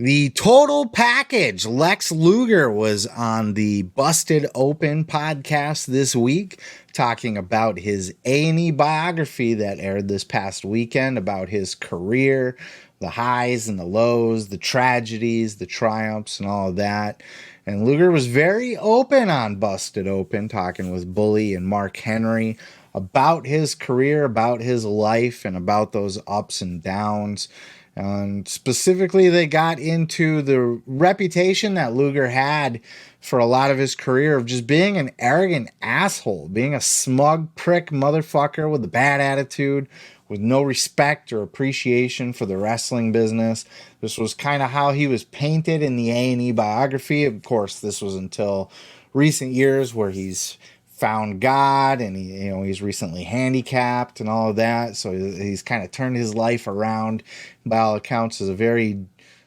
The total package. Lex Luger was on the Busted Open podcast this week, talking about his A&E biography that aired this past weekend, about his career, the highs and the lows, the tragedies, the triumphs, and all of that. And Luger was very open on Busted Open, talking with Bully and Mark Henry about his career, about his life, and about those ups and downs. And specifically, they got into the reputation that Luger had for a lot of his career of just being an arrogant asshole, being a smug prick motherfucker with a bad attitude, with no respect or appreciation for the wrestling business. This was kind of how he was painted in the A&E biography. Of course, this was until recent years where he's found God and he's recently handicapped and all of that. So he's kind of turned his life around. By all accounts, is a very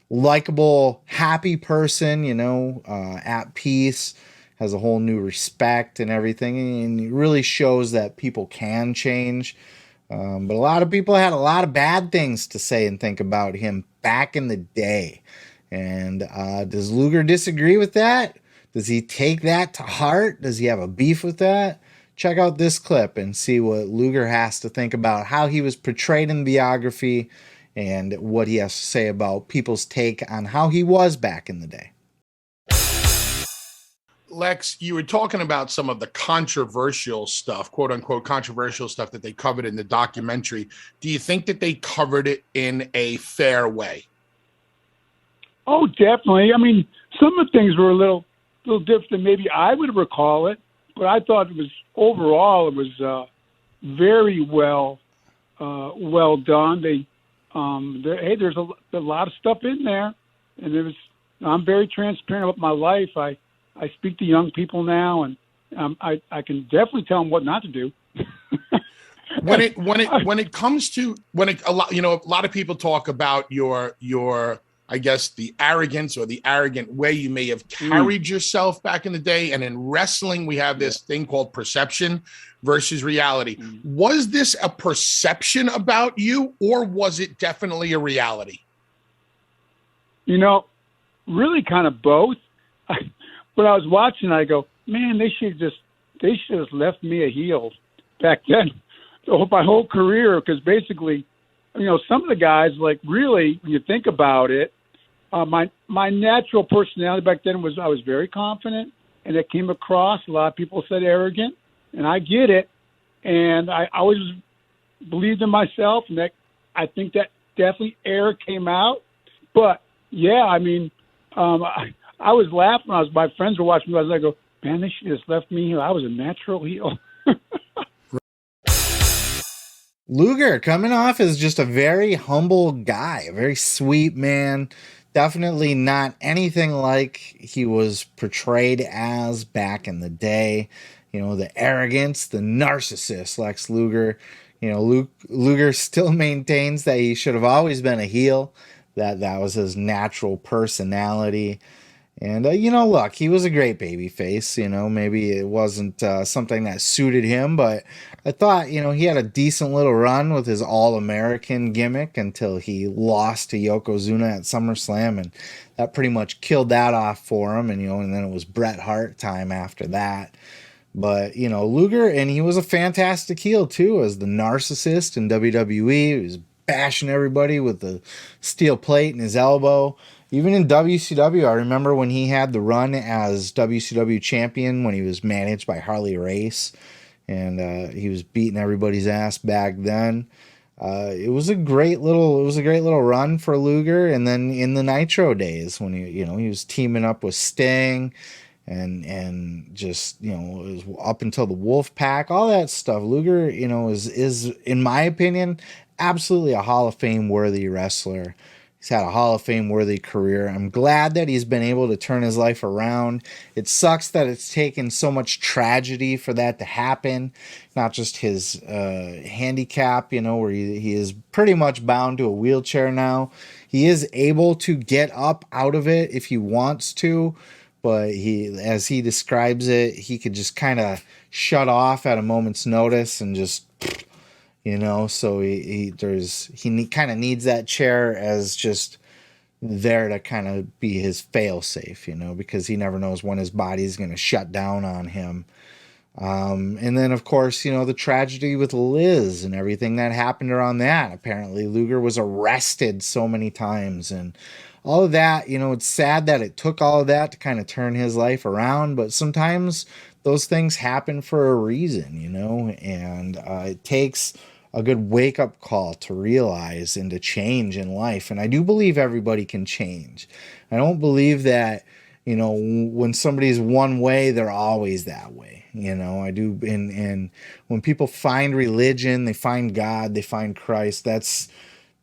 likable, happy person, at peace, has a whole new respect and everything. And it really shows that people can change. But a lot of people had a lot of bad things to say and think about him back in the day. And does Luger disagree with that? Does he take that to heart? Does he have a beef with that? Check out this clip and see what Luger has to think about how he was portrayed in the biography and what he has to say about people's take on how he was back in the day. Lex, you were talking about some of the controversial stuff, quote unquote controversial stuff that they covered in the documentary. Do you think that they covered it in a fair way? Oh, definitely. I mean, some of the things were a little different than maybe I would recall it, but I thought it was overall very well done. There's a lot of stuff in there, and I'm very transparent about my life. I speak to young people now, and I can definitely tell them what not to do. when it comes to a lot of people talk about your I guess the arrogance or the arrogant way you may have carried yourself back in the day. And in wrestling, we have this thing called perception versus reality. Was this a perception about you, or was it definitely a reality? Really kind of both. When I was watching, I go, man, they should have left me a heel back then. So my whole career, because basically, some of the guys, like, really, when you think about it, my natural personality back then was I was very confident, and it came across. A lot of people said arrogant, and I get it. And I always believed in myself, and that I think that definitely air came out. But yeah, I mean, I was laughing. My friends were watching me. I was like, man, they should have just left me here. I was a natural heel. Luger coming off as just a very humble guy, a very sweet man. Definitely not anything like he was portrayed as back in the day. The arrogance, the narcissist, Lex Luger. Luger still maintains that he should have always been a heel, that was his natural personality. And, look, he was a great babyface. Maybe it wasn't something that suited him, but I thought, he had a decent little run with his All-American gimmick until he lost to Yokozuna at SummerSlam, and that pretty much killed that off for him. And then it was Bret Hart time after that. But, Luger, and he was a fantastic heel, too, as the narcissist in WWE. He was bashing everybody with the steel plate in his elbow. Even in WCW, I remember when he had the run as WCW champion when he was managed by Harley Race, and he was beating everybody's ass back then. It was a great little run for Luger. And then in the Nitro days when he was teaming up with Sting, and just it was up until the Wolf Pack, all that stuff. Luger, is in my opinion absolutely a Hall of Fame worthy wrestler. He's had a Hall of Fame worthy career. I'm glad that he's been able to turn his life around. It sucks that it's taken so much tragedy for that to happen. Not just his handicap, where he is pretty much bound to a wheelchair now. He is able to get up out of it if he wants to, but as he describes it, he could just kind of shut off at a moment's notice and just so he kind of needs that chair as just there to kind of be his fail-safe, because he never knows when his body's going to shut down on him. And then, of course, the tragedy with Liz and everything that happened around that. Apparently, Luger was arrested so many times and all of that. It's sad that it took all of that to kind of turn his life around, but sometimes those things happen for a reason, and it takes a good wake-up call to realize and to change in life. And I do believe everybody can change. I don't believe that, when somebody's one way, they're always that way. I do. And when people find religion, they find God, they find Christ, that's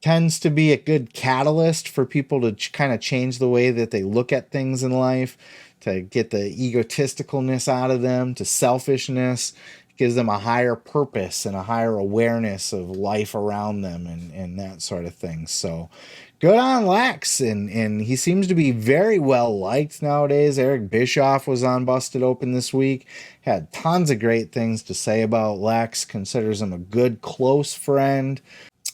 tends to be a good catalyst for people to kind of change the way that they look at things in life, to get the egotisticalness out of them, to selfishness. Gives them a higher purpose and a higher awareness of life around them and that sort of thing. So good on Lex. And he seems to be very well liked nowadays. Eric Bischoff was on Busted Open this week. Had tons of great things to say about Lex. Considers him a good, close friend.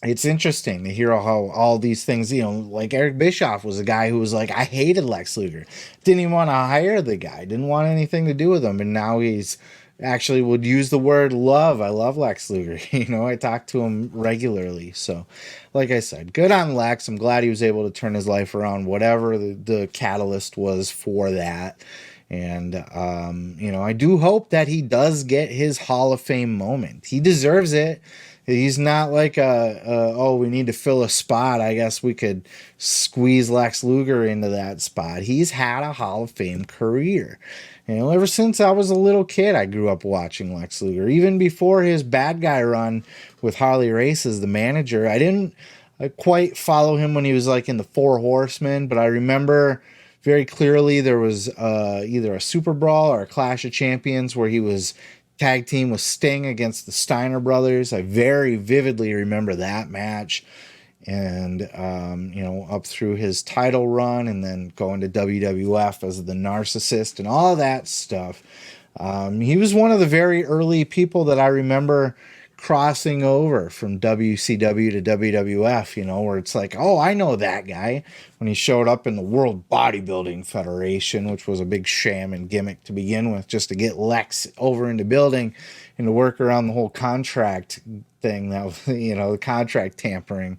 It's interesting to hear how all these things, like Eric Bischoff was a guy who was like, I hated Lex Luger. Didn't even want to hire the guy. Didn't want anything to do with him. And now he's actually would use the word love. I love Lex Luger. I talk to him regularly. So like I said, good on Lex. I'm glad he was able to turn his life around, whatever the catalyst was for that. And, I do hope that he does get his Hall of Fame moment. He deserves it. He's not like we need to fill a spot. I guess we could squeeze Lex Luger into that spot. He's had a Hall of Fame career. Ever since I was a little kid, I grew up watching Lex Luger. Even before his bad guy run with Harley Race as the manager, I didn't quite follow him when he was like in the Four Horsemen, but I remember very clearly there was either a Super Brawl or a Clash of Champions where he was tag team with Sting against the Steiner brothers. I very vividly remember that match. And, up through his title run and then going to WWF as the narcissist and all that stuff. He was one of the very early people that I remember crossing over from WCW to WWF, where it's like, oh, I know that guy, when he showed up in the World Bodybuilding Federation, which was a big sham and gimmick to begin with, just to get Lex over into building and to work around the whole contract thing, that was, the contract tampering.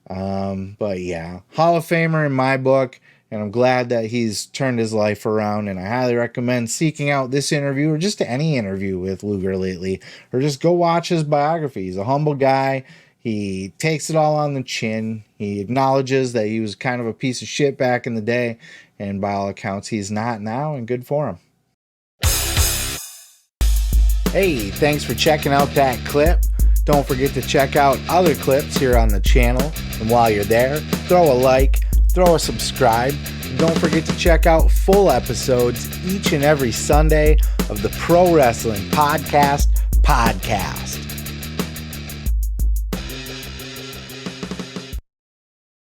But yeah, Hall of Famer in my book, and I'm glad that he's turned his life around, and I highly recommend seeking out this interview or just any interview with Luger lately, or just go watch his biography. He's a humble guy. He takes it all on the chin. He acknowledges that he was kind of a piece of shit back in the day, and by all accounts, he's not now, and good for him. Hey, thanks for checking out that clip. Don't forget to check out other clips here on the channel. And while you're there, throw a like, throw a subscribe. And don't forget to check out full episodes each and every Sunday of the Pro Wrestling Podcast.